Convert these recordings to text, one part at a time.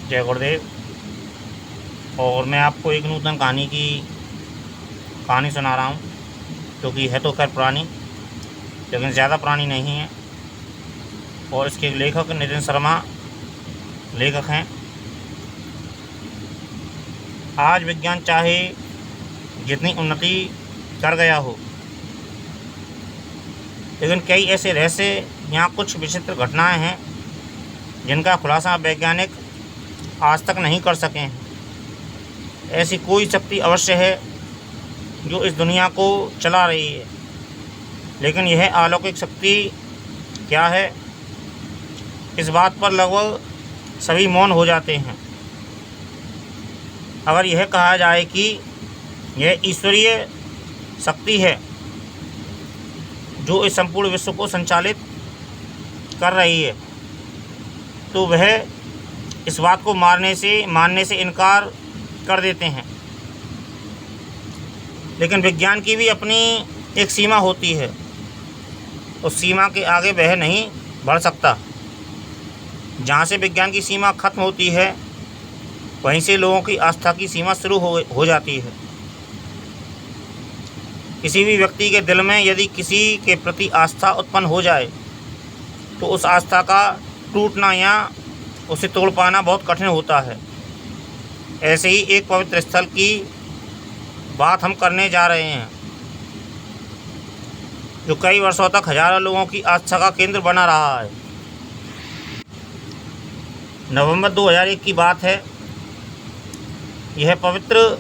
जय गुरुदेव। और मैं आपको एक नूतन कहानी सुना रहा हूँ, क्योंकि है तो खैर पुरानी, लेकिन ज़्यादा पुरानी नहीं है। और इसके लेखक नितिन शर्मा लेखक हैं। आज विज्ञान चाहे जितनी उन्नति कर गया हो, लेकिन कई ऐसे रहस्य यहाँ कुछ विचित्र घटनाएं हैं जिनका खुलासा वैज्ञानिक आज तक नहीं कर सके हैं। ऐसी कोई शक्ति अवश्य है जो इस दुनिया को चला रही है, लेकिन यह अलौकिक शक्ति क्या है, इस बात पर लगभग सभी मौन हो जाते हैं। अगर यह कहा जाए कि यह ईश्वरीय शक्ति है जो इस संपूर्ण विश्व को संचालित कर रही है, तो वह इस बात को मानने से इनकार कर देते हैं। लेकिन विज्ञान की भी अपनी एक सीमा होती है, उस सीमा के आगे वह नहीं बढ़ सकता। जहाँ से विज्ञान की सीमा खत्म होती है, वहीं से लोगों की आस्था की सीमा शुरू हो जाती है। किसी भी व्यक्ति के दिल में यदि किसी के प्रति आस्था उत्पन्न हो जाए, तो उस आस्था का टूटना या उसे तोड़ पाना बहुत कठिन होता है। ऐसे ही एक पवित्र स्थल की बात हम करने जा रहे हैं, जो कई वर्षों तक हजारों लोगों की आस्था का केंद्र बना रहा है। नवंबर 2001 की बात है। यह पवित्र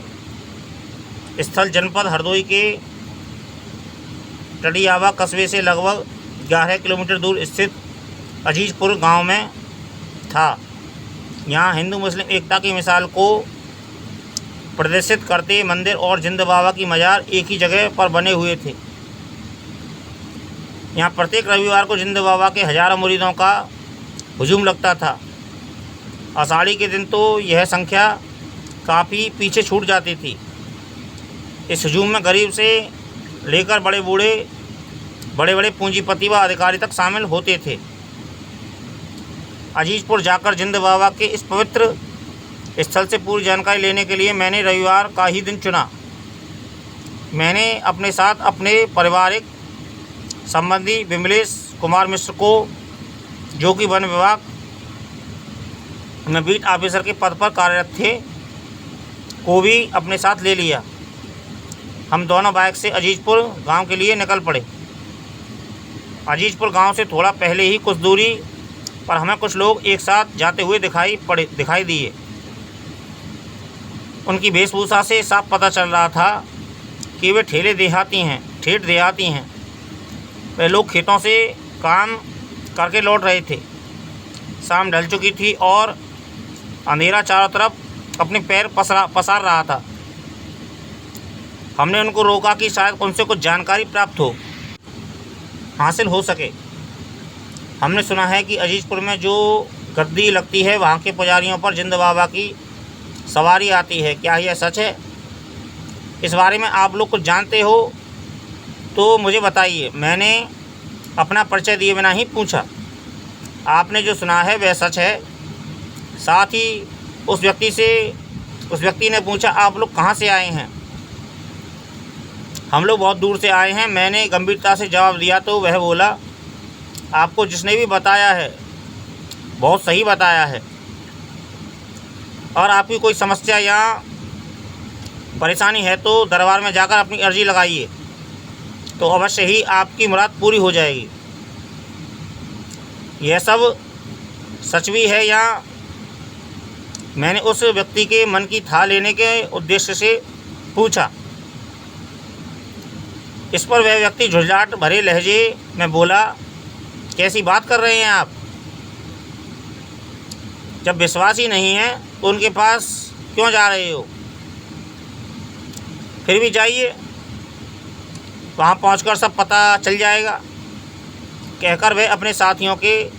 स्थल जनपद हरदोई के टडियावा कस्बे से लगभग 11 किलोमीटर दूर स्थित अजीजपुर गांव में था। यहाँ हिंदू मुस्लिम एकता की मिसाल को प्रदर्शित करते मंदिर और जिंद बाबा की मजार एक ही जगह पर बने हुए थे। यहाँ प्रत्येक रविवार को जिंद बाबा के हजारों मुरीदों का हुजूम लगता था। आषाढ़ी के दिन तो यह संख्या काफ़ी पीछे छूट जाती थी। इस हुजूम में गरीब से लेकर बड़े बड़े पूंजीपति व अधिकारी तक शामिल होते थे। अजीजपुर जाकर जिंद बाबा के इस पवित्र स्थल से पूरी जानकारी लेने के लिए मैंने रविवार का ही दिन चुना। मैंने अपने साथ अपने पारिवारिक संबंधी विमलेश कुमार मिश्र को, जो कि वन विभाग में बीट ऑफिसर के पद पर कार्यरत थे, को भी अपने साथ ले लिया। हम दोनों बाइक से अजीजपुर गांव के लिए निकल पड़े। अजीजपुर गांव से थोड़ा पहले ही कुछ दूरी पर हमें कुछ लोग एक साथ जाते हुए दिखाई दिए। उनकी वेशभूषा से साफ पता चल रहा था कि वे ठेठ देहाती हैं। वे लोग खेतों से काम करके लौट रहे थे। शाम ढल चुकी थी और अंधेरा चारों तरफ अपने पैर पसार रहा था। हमने उनको रोका कि शायद उनसे कुछ जानकारी हासिल हो सके। हमने सुना है कि अजीजपुर में जो गद्दी लगती है, वहाँ के पुजारियों पर जिंद बाबा की सवारी आती है। क्या यह सच है? इस बारे में आप लोग कुछ जानते हो तो मुझे बताइए। मैंने अपना परिचय दिए बिना ही पूछा। आपने जो सुना है वह सच है? साथ ही उस व्यक्ति ने पूछा, आप लोग कहाँ से आए हैं? हम लोग बहुत दूर से आए हैं, मैंने गंभीरता से जवाब दिया। तो वह बोला, आपको जिसने भी बताया है बहुत सही बताया है, और आपकी कोई समस्या या परेशानी है तो दरबार में जाकर अपनी अर्जी लगाइए, तो अवश्य ही आपकी मुराद पूरी हो जाएगी। यह सब सच भी है या? मैंने उस व्यक्ति के मन की थाह लेने के उद्देश्य से पूछा। इस पर वह व्यक्ति झुंझलाहट भरे लहजे में बोला, कैसी बात कर रहे हैं आप? जब विश्वास ही नहीं है तो उनके पास क्यों जा रहे हो? फिर भी जाइए, वहाँ पहुंचकर सब पता चल जाएगा, कहकर वह अपने साथियों के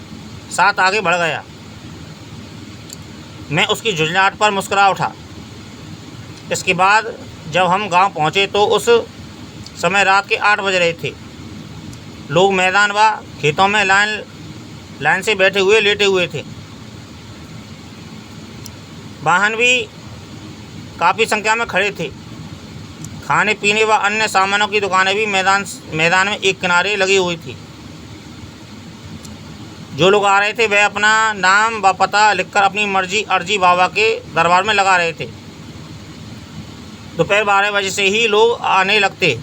साथ आगे बढ़ गया। मैं उसकी झुंझलाहट पर मुस्कुरा उठा। इसके बाद जब हम गांव पहुंचे तो उस समय रात के 8 बज रहे थे। लोग मैदान व खेतों में लाइन से लेटे हुए थे। वाहन भी काफ़ी संख्या में खड़े थे। खाने पीने व अन्य सामानों की दुकानें भी मैदान में एक किनारे लगी हुई थी। जो लोग आ रहे थे वह अपना नाम व पता लिखकर अपनी अर्जी बाबा के दरबार में लगा रहे थे। दोपहर 12 बजे से ही लोग आने लगते।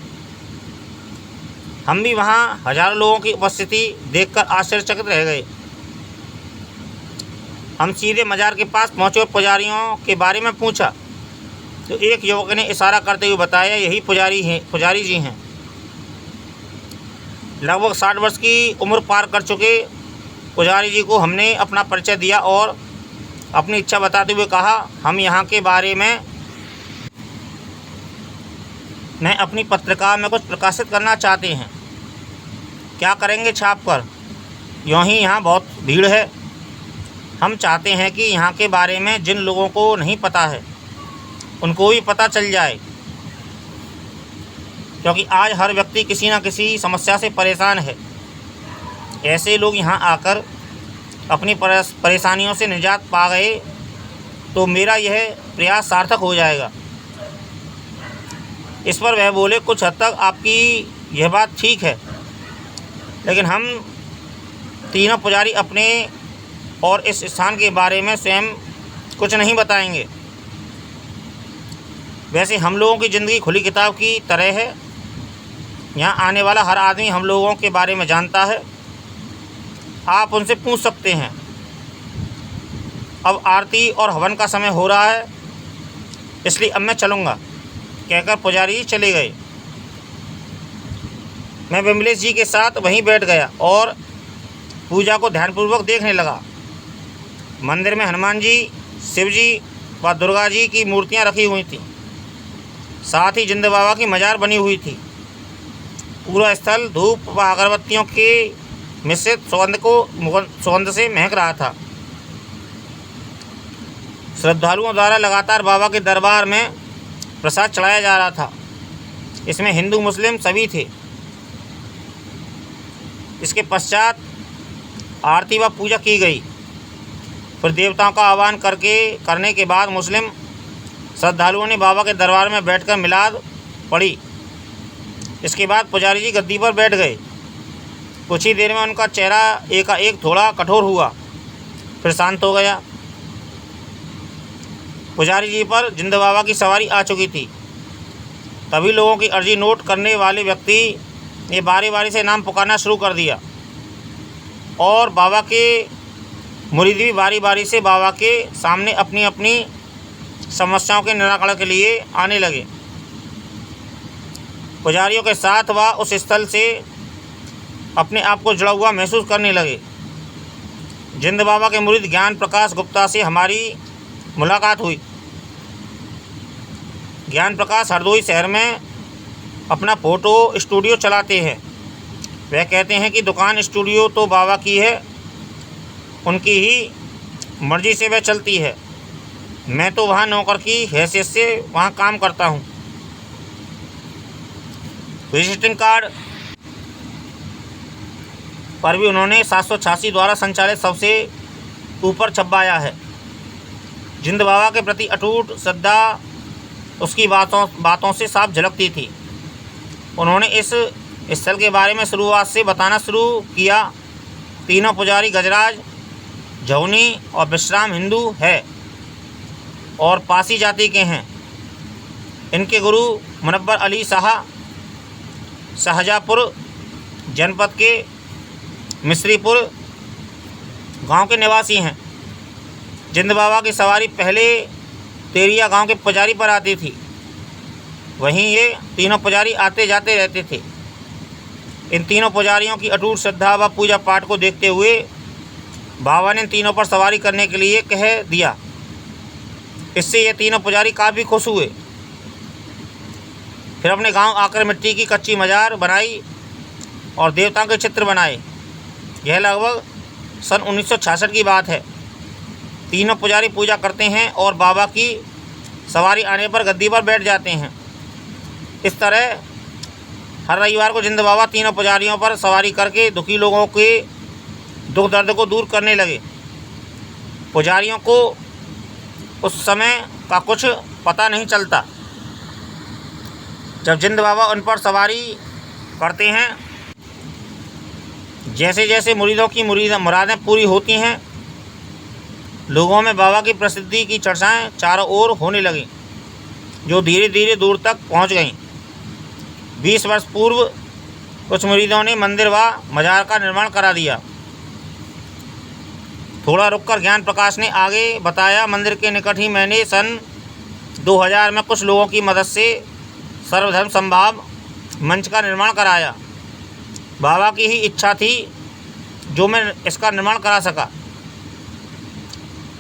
हम भी वहाँ हजारों लोगों की उपस्थिति देखकर आश्चर्यचकित रह गए। हम सीधे मजार के पास पहुँचे और पुजारियों के बारे में पूछा तो एक युवक ने इशारा करते हुए बताया, यही पुजारी जी हैं। लगभग 60 वर्ष की उम्र पार कर चुके पुजारी जी को हमने अपना परिचय दिया और अपनी इच्छा बताते हुए कहा, हम यहाँ के बारे में अपनी पत्रिका में कुछ प्रकाशित करना चाहते हैं। क्या करेंगे छाप कर? यूँ ही यहाँ बहुत भीड़ है। हम चाहते हैं कि यहाँ के बारे में जिन लोगों को नहीं पता है उनको भी पता चल जाए, क्योंकि आज हर व्यक्ति किसी न किसी समस्या से परेशान है। ऐसे लोग यहाँ आकर अपनी परेशानियों से निजात पा गए तो मेरा यह प्रयास सार्थक हो जाएगा। इस पर वह बोले, कुछ हद तक आपकी यह बात ठीक है, लेकिन हम तीनों पुजारी अपने और इस स्थान के बारे में स्वयं कुछ नहीं बताएंगे। वैसे हम लोगों की ज़िंदगी खुली किताब की तरह है। यहाँ आने वाला हर आदमी हम लोगों के बारे में जानता है। आप उनसे पूछ सकते हैं। अब आरती और हवन का समय हो रहा है, इसलिए अब मैं चलूँगा, कहकर पुजारी चले गए। मैं विमलेश जी के साथ वहीं बैठ गया और पूजा को ध्यानपूर्वक देखने लगा। मंदिर में हनुमान जी, शिव जी व दुर्गा जी की मूर्तियां रखी हुई थीं। साथ ही जिंद बाबा की मजार बनी हुई थी। पूरा स्थल धूप व अगरबत्तियों के मिश्रित सुगंध से महक रहा था। श्रद्धालुओं द्वारा लगातार बाबा के दरबार में प्रसाद चढ़ाया जा रहा था। इसमें हिंदू मुस्लिम सभी थे। इसके पश्चात आरती व पूजा की गई। फिर देवताओं का आह्वान करने के बाद मुस्लिम श्रद्धालुओं ने बाबा के दरबार में बैठकर मिलाद पढ़ी। इसके बाद पुजारी जी गद्दी पर बैठ गए। कुछ ही देर में उनका चेहरा एकाएक थोड़ा कठोर हुआ, फिर शांत हो गया। पुजारी जी पर जिंद बाबा की सवारी आ चुकी थी। तभी लोगों की अर्जी नोट करने वाले व्यक्ति ने बारी बारी से नाम पुकारना शुरू कर दिया और बाबा के मुरीद भी बारी बारी से बाबा के सामने अपनी अपनी समस्याओं के निराकरण के लिए आने लगे। पुजारियों के साथ वह उस स्थल से अपने आप को जुड़ा हुआ महसूस करने लगे। जिंद बाबा के मुरीद ज्ञान प्रकाश गुप्ता से हमारी मुलाकात हुई। ज्ञान प्रकाश हरदोई शहर में अपना फ़ोटो स्टूडियो चलाते हैं। वह कहते हैं कि दुकान स्टूडियो तो बाबा की है, उनकी ही मर्ज़ी से वह चलती है। मैं तो वहाँ नौकर की हैसियत से वहाँ काम करता हूँ। विजिटिंग कार्ड पर भी उन्होंने 786 द्वारा संचालित सबसे ऊपर छपवाया है। जिंद बाबा के प्रति अटूट श्रद्धा उसकी बातों से साफ झलकती थी। उन्होंने इस स्थल के बारे में शुरुआत से बताना शुरू किया। तीनों पुजारी गजराज, जौनी और विश्राम हिंदू है और पासी जाति के हैं। इनके गुरु मुनव्वर अली शाह शाहजहाँपुर जनपद के मिस्रीपुर गांव के निवासी हैं। जिंद बाबा की सवारी पहले तेरिया गांव के पुजारी पर आती थी। वहीं ये तीनों पुजारी आते जाते रहते थे। इन तीनों पुजारियों की अटूट श्रद्धा व पूजा पाठ को देखते हुए बाबा ने तीनों पर सवारी करने के लिए कह दिया। इससे ये तीनों पुजारी काफ़ी खुश हुए। फिर अपने गांव आकर मिट्टी की कच्ची मजार बनाई और देवताओं के चित्र बनाए। यह लगभग सन 1966 की बात है। तीनों पुजारी पूजा करते हैं और बाबा की सवारी आने पर गद्दी पर बैठ जाते हैं। इस तरह हर रविवार को जिंद बाबा तीनों पुजारियों पर सवारी करके दुखी लोगों के दुख दर्द को दूर करने लगे। पुजारियों को उस समय का कुछ पता नहीं चलता। जब जिंद बाबा उन पर सवारी करते हैं, जैसे जैसे मुरीदों की मुरादें पूरी होती हैं, लोगों में बाबा की प्रसिद्धि की चर्चाएं चारों ओर होने लगीं, जो धीरे धीरे दूर तक पहुंच गईं। 20 वर्ष पूर्व कुछ मुरीदों ने मंदिर व मजार का निर्माण करा दिया। थोड़ा रुककर ज्ञान प्रकाश ने आगे बताया, मंदिर के निकट ही मैंने सन 2000 में कुछ लोगों की मदद से सर्वधर्म समभाव मंच का निर्माण कराया। बाबा की ही इच्छा थी जो मैं इसका निर्माण करा सका।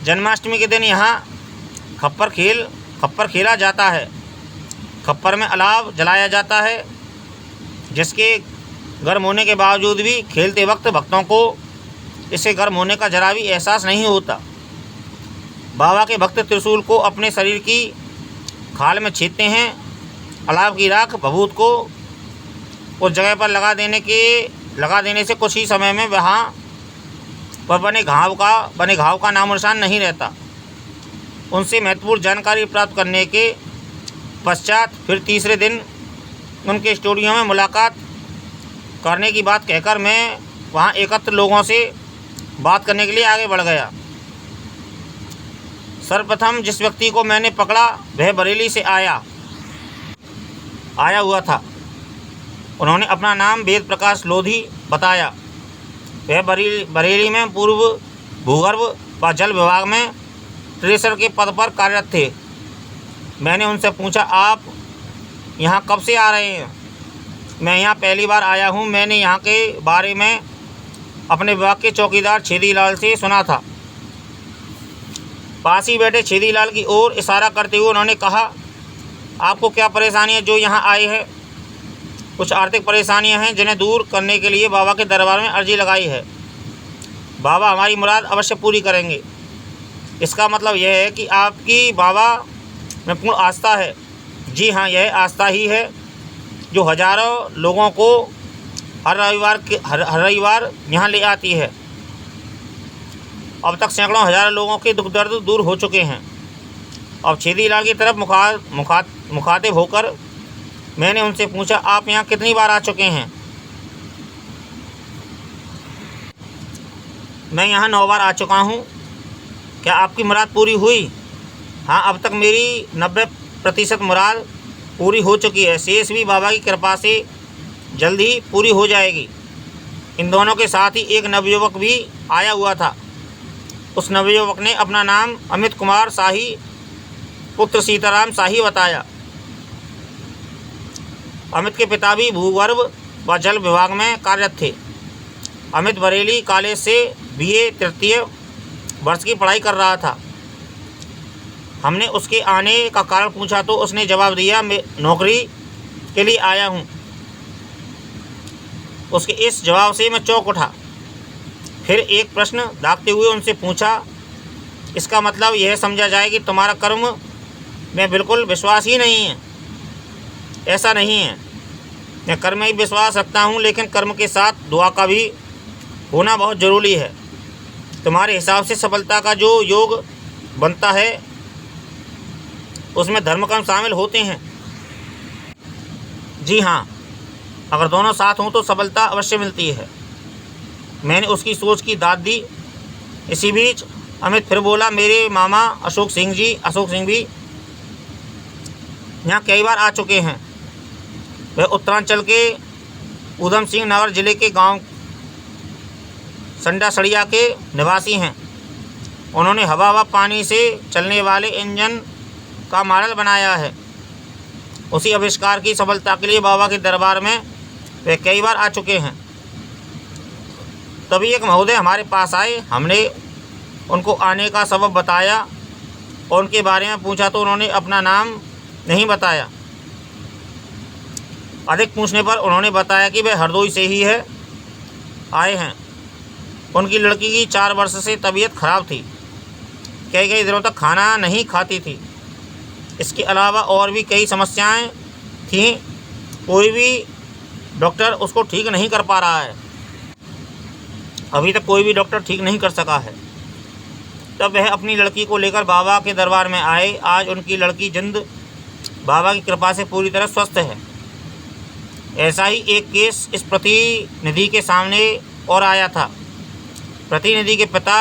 जन्माष्टमी के दिन यहाँ खप्पर खेला जाता है। खप्पर में अलाव जलाया जाता है, जिसके गर्म होने के बावजूद भी खेलते वक्त भक्तों को इससे गर्म होने का जरा भी एहसास नहीं होता। बाबा के भक्त त्रिशूल को अपने शरीर की खाल में छेदते हैं। अलाव की राख भभूत को उस जगह पर लगा देने से कुछ ही समय में वहाँ पर बने घाव का नामो निशान नहीं रहता। उनसे महत्वपूर्ण जानकारी प्राप्त करने के पश्चात फिर तीसरे दिन उनके स्टूडियो में मुलाकात करने की बात कहकर मैं वहाँ एकत्र लोगों से बात करने के लिए आगे बढ़ गया। सर्वप्रथम जिस व्यक्ति को मैंने पकड़ा वह बरेली से आया हुआ था। उन्होंने अपना नाम वेद प्रकाश लोधी बताया। वह बरेली में पूर्व भूगर्भ व जल विभाग में ट्रेसर के पद पर कार्यरत थे। मैंने उनसे पूछा, आप यहाँ कब से आ रहे हैं? मैं यहाँ पहली बार आया हूँ। मैंने यहाँ के बारे में अपने विभाग के चौकीदार छेदीलाल से सुना था। पास ही बैठे छेदीलाल की ओर इशारा करते हुए उन्होंने कहा, आपको क्या परेशानी है जो यहाँ आए हैं? कुछ आर्थिक परेशानियाँ हैं जिन्हें दूर करने के लिए बाबा के दरबार में अर्जी लगाई है। बाबा हमारी मुराद अवश्य पूरी करेंगे। इसका मतलब यह है कि आपकी बाबा में पूर्ण आस्था है। जी हाँ, यह आस्था ही है जो हजारों लोगों को हर रविवार यहाँ ले आती है। अब तक सैकड़ों हजारों लोगों के दुख दर्द दूर हो चुके हैं। अब छेदीलाल की तरफ मुखातिब होकर मैंने उनसे पूछा, आप यहाँ कितनी बार आ चुके हैं? मैं यहाँ 9 बार आ चुका हूँ। क्या आपकी मुराद पूरी हुई? हाँ, अब तक मेरी 90% मुराद पूरी हो चुकी है। शेष भी बाबा की कृपा से जल्द ही पूरी हो जाएगी। इन दोनों के साथ ही एक नवयुवक भी आया हुआ था। उस नवयुवक ने अपना नाम अमित कुमार शाही पुत्र सीताराम शाही बताया। अमित के पिता भी भूगर्भ व जल विभाग में कार्यरत थे। अमित बरेली कॉलेज से BA तृतीय वर्ष की पढ़ाई कर रहा था। हमने उसके आने का कारण पूछा तो उसने जवाब दिया, मैं नौकरी के लिए आया हूँ। उसके इस जवाब से मैं चौंक उठा। फिर एक प्रश्न दागते हुए उनसे पूछा, इसका मतलब यह समझा जाए कि तुम्हारा कर्म में बिल्कुल विश्वास ही नहीं है? ऐसा नहीं है, मैं कर्म में ही विश्वास रखता हूँ, लेकिन कर्म के साथ दुआ का भी होना बहुत ज़रूरी है। तुम्हारे हिसाब से सफलता का जो योग बनता है उसमें धर्म कर्म शामिल होते हैं? जी हाँ, अगर दोनों साथ हों तो सफलता अवश्य मिलती है। मैंने उसकी सोच की दाद दी। इसी बीच अमित फिर बोला, मेरे मामा अशोक सिंह भी यहाँ कई बार आ चुके हैं। वह उत्तरांचल के ऊधम सिंह नगर जिले के गांव संडा सड़िया के निवासी हैं। उन्होंने हवा व पानी से चलने वाले इंजन का मॉडल बनाया है। उसी आविष्कार की सफलता के लिए बाबा के दरबार में वे कई बार आ चुके हैं। तभी एक महोदय हमारे पास आए। हमने उनको आने का सबब बताया और उनके बारे में पूछा तो उन्होंने अपना नाम नहीं बताया। अधिक पूछने पर उन्होंने बताया कि वे हरदोई से ही आए हैं। उनकी लड़की की 4 वर्ष से तबीयत खराब थी, कई दिनों तक खाना नहीं खाती थी। इसके अलावा और भी कई समस्याएं थीं। कोई भी डॉक्टर उसको ठीक नहीं कर पा रहा है। अभी तक कोई भी डॉक्टर ठीक नहीं कर सका है। तब वह अपनी लड़की को लेकर बाबा के दरबार में आए। आज उनकी लड़की जिंद बाबा की कृपा से पूरी तरह स्वस्थ है। ऐसा ही एक केस इस प्रतिनिधि के सामने और आया था। प्रतिनिधि के पिता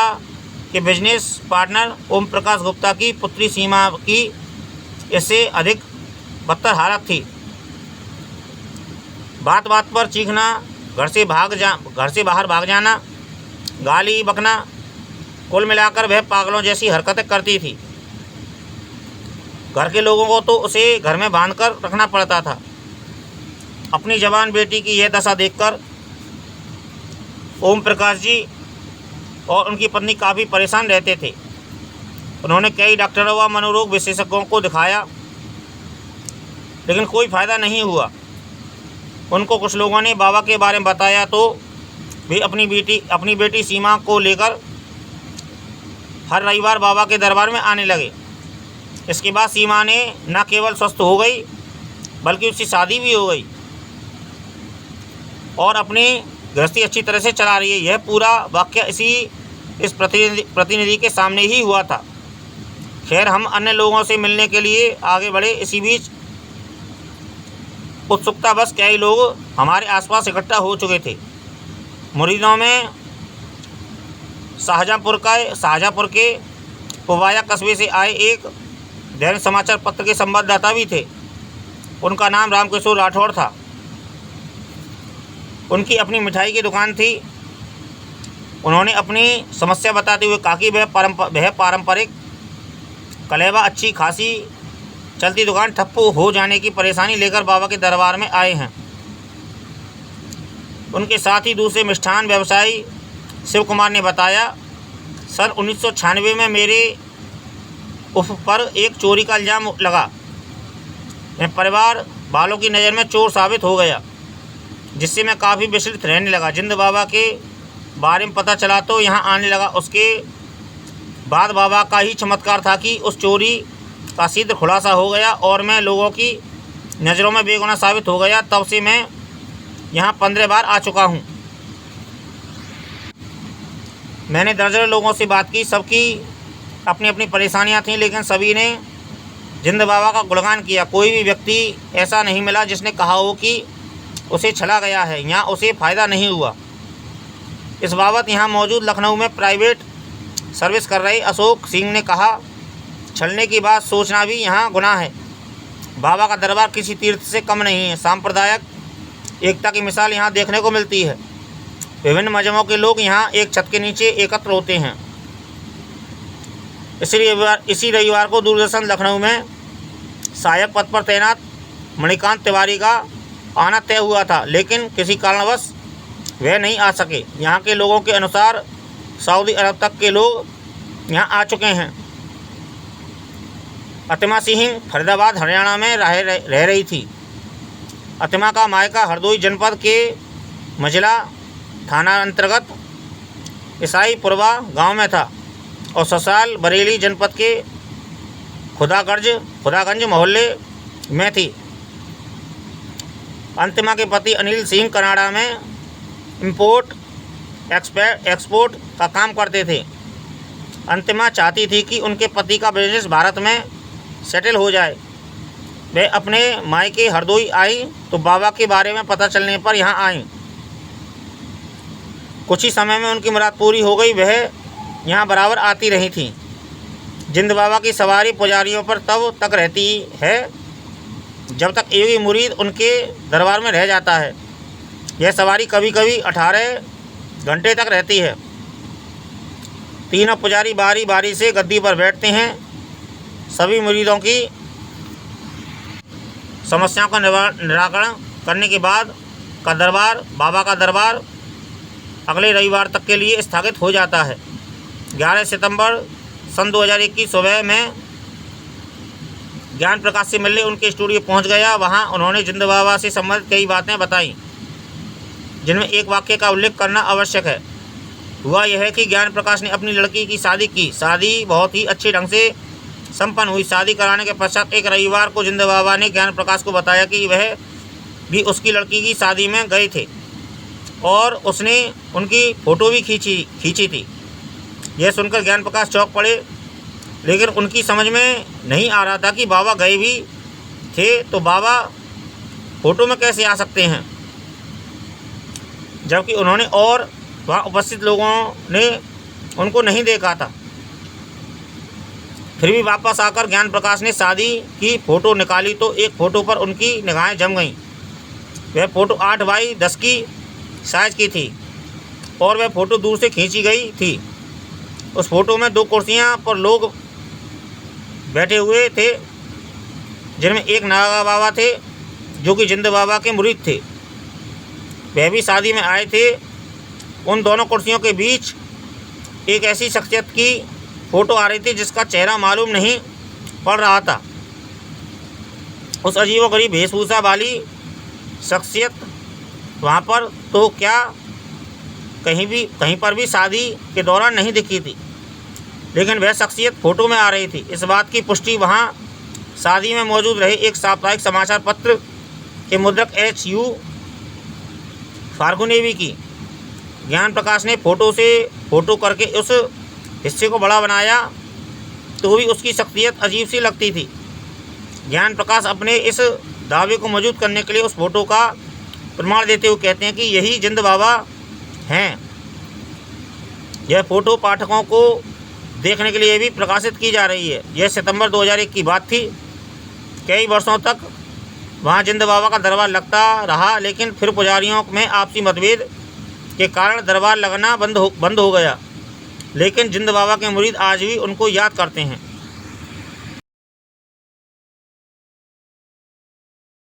के बिजनेस पार्टनर ओम प्रकाश गुप्ता की पुत्री सीमा की इससे अधिक बदतर हालत थी। बात बात पर चीखना, घर से बाहर भाग जाना, गाली बकना, कुल मिलाकर वह पागलों जैसी हरकतें करती थी। घर के लोगों को तो उसे घर में बांधकर रखना पड़ता था। अपनी जवान बेटी की यह दशा देखकर ओम प्रकाश जी और उनकी पत्नी काफ़ी परेशान रहते थे। उन्होंने कई डॉक्टरों व मनोरोग विशेषज्ञों को दिखाया, लेकिन कोई फ़ायदा नहीं हुआ। उनको कुछ लोगों ने बाबा के बारे में बताया तो वे अपनी बेटी सीमा को लेकर हर रविवार बाबा के दरबार में आने लगे। इसके बाद सीमा ने न केवल स्वस्थ हो गई बल्कि उसकी शादी भी हो गई और अपनी गृहस्थी अच्छी तरह से चला रही है। यह पूरा वाक्य इस प्रतिनिधि के सामने ही हुआ था। खैर, हम अन्य लोगों से मिलने के लिए आगे बढ़े। इसी बीच उत्सुकतावश कई लोग हमारे आसपास इकट्ठा हो चुके थे। मुरीदों में शाहजहाँपुर के पुवाया कस्बे से आए एक दैनिक समाचार पत्र के संवाददाता भी थे। उनका नाम रामकिशोर राठौड़ था। उनकी अपनी मिठाई की दुकान थी। उन्होंने अपनी समस्या बताते हुए कहा कि वह पारंपरिक कलेवा अच्छी खासी चलती दुकान ठप्प हो जाने की परेशानी लेकर बाबा के दरबार में आए हैं। उनके साथ ही दूसरे मिष्ठान व्यवसायी शिव कुमार ने बताया, सन 1996 में मेरे पर एक चोरी का इल्ज़ाम लगा। मैं परिवार वालों की नज़र में चोर साबित हो गया, जिससे मैं काफ़ी विचलित रहने लगा। जिंद बाबा के बारे में पता चला तो यहाँ आने लगा। उसके बाद बाबा का ही चमत्कार था कि उस चोरी का सीधा खुलासा हो गया और मैं लोगों की नज़रों में बेगुनाह साबित हो गया। तब से मैं यहाँ 15 बार आ चुका हूँ। मैंने दर्जनों लोगों से बात की। सबकी अपनी अपनी परेशानियाँ थीं, लेकिन सभी ने जिंद बाबा का गुणगान किया। कोई भी व्यक्ति ऐसा नहीं मिला जिसने कहा हो कि उसे छला गया है या उसे फ़ायदा नहीं हुआ। इस बाबत यहाँ मौजूद लखनऊ में प्राइवेट सर्विस कर रहे अशोक सिंह ने कहा, छलने की बात सोचना भी यहाँ गुनाह है। बाबा का दरबार किसी तीर्थ से कम नहीं है। सांप्रदायिक एकता की मिसाल यहाँ देखने को मिलती है। विभिन्न मजहबों के लोग यहाँ एक छत के नीचे एकत्र होते हैं। इसी रविवार को दूरदर्शन लखनऊ में सहायक पद पर तैनात मणिकांत तिवारी का आना तय हुआ था, लेकिन किसी कारणवश वह नहीं आ सके। यहाँ के लोगों के अनुसार सऊदी अरब तक के लोग यहाँ आ चुके हैं। अतिमा सिंह फरीदाबाद हरियाणा में रह रही थी। अतिमा का मायका हरदोई जनपद के मजला थाना अंतर्गत ईसाईपुरवा गांव में था और ससुराल बरेली जनपद के खुदागंज मोहल्ले में थी। अंतिमा के पति अनिल सिंह कनाडा में इंपोर्ट एक्सपोर्ट का काम करते थे। अंतिमा चाहती थी कि उनके पति का बिजनेस भारत में सेटल हो जाए। वे अपने मायके हरदोई आई तो बाबा के बारे में पता चलने पर यहाँ आई। कुछ ही समय में उनकी मुराद पूरी हो गई। वह यहाँ बराबर आती रही थी। जिंद बाबा की सवारी पुजारियों पर तब तक रहती है जब तक योगी मुरीद उनके दरबार में रह जाता है। यह सवारी कभी कभी 18 घंटे तक रहती है। तीनों पुजारी बारी बारी से गद्दी पर बैठते हैं। सभी मुरीदों की समस्याओं का निराकरण करने के बाद बाबा का दरबार अगले रविवार तक के लिए स्थगित हो जाता है। 11 सितंबर सन 2021 सुबह में ज्ञान प्रकाश से मिलने उनके स्टूडियो पहुंच गया। वहां उन्होंने जिंद बाबा से संबंधित कई बातें बताई, जिनमें एक वाक्य का उल्लेख करना आवश्यक है। हुआ यह है कि ज्ञान प्रकाश ने अपनी लड़की की शादी की। शादी बहुत ही अच्छे ढंग से संपन्न हुई। शादी कराने के पश्चात एक रविवार को जिंद बाबा ने ज्ञान प्रकाश को बताया कि वह भी उसकी लड़की की शादी में गए थे और उसने उनकी फ़ोटो भी खींची थी। यह सुनकर ज्ञान प्रकाश चौंक पड़े, लेकिन उनकी समझ में नहीं आ रहा था कि बाबा गए भी थे तो बाबा फ़ोटो में कैसे आ सकते हैं, जबकि उन्होंने और वहाँ उपस्थित लोगों ने उनको नहीं देखा था। फिर भी वापस आकर ज्ञान प्रकाश ने शादी की फ़ोटो निकाली तो एक फ़ोटो पर उनकी निगाहें जम गईं। वह फ़ोटो 8x10 की साइज़ की थी और वह फ़ोटो दूर से खींची गई थी। उस फ़ोटो में 2 कुर्सियां पर लोग बैठे हुए थे, जिनमें एक नागा बाबा थे जो कि जिंद बाबा के मुरीद थे। वह भी शादी में आए थे। उन दोनों कुर्सियों के बीच एक ऐसी शख्सियत की फ़ोटो आ रही थी जिसका चेहरा मालूम नहीं पड़ रहा था। उस अजीबोगरीब वेशभूषा वाली शख्सियत वहाँ पर तो क्या कहीं पर भी शादी के दौरान नहीं दिखी थी, लेकिन वह शख्सियत फ़ोटो में आ रही थी। इस बात की पुष्टि वहाँ शादी में मौजूद रहे एक साप्ताहिक समाचार पत्र के मुद्रक HU फार्गू ने भी की। ज्ञान प्रकाश ने फ़ोटो करके उस हिस्से को बड़ा बनाया तो भी उसकी शख्सियत अजीब सी लगती थी। ज्ञान प्रकाश अपने इस दावे को मजबूत करने के लिए उस फ़ोटो का प्रमाण देते हुए कहते हैं कि यही जिंद बाबा हैं। यह फ़ोटो पाठकों को देखने के लिए भी प्रकाशित की जा रही है। यह सितंबर 2001 की बात थी। कई वर्षों तक वहाँ जिंद बाबा का दरबार लगता रहा, लेकिन फिर पुजारियों में आपसी मतभेद के कारण दरबार लगना बंद हो गया। लेकिन जिंद बाबा के मुरीद आज भी उनको याद करते हैं।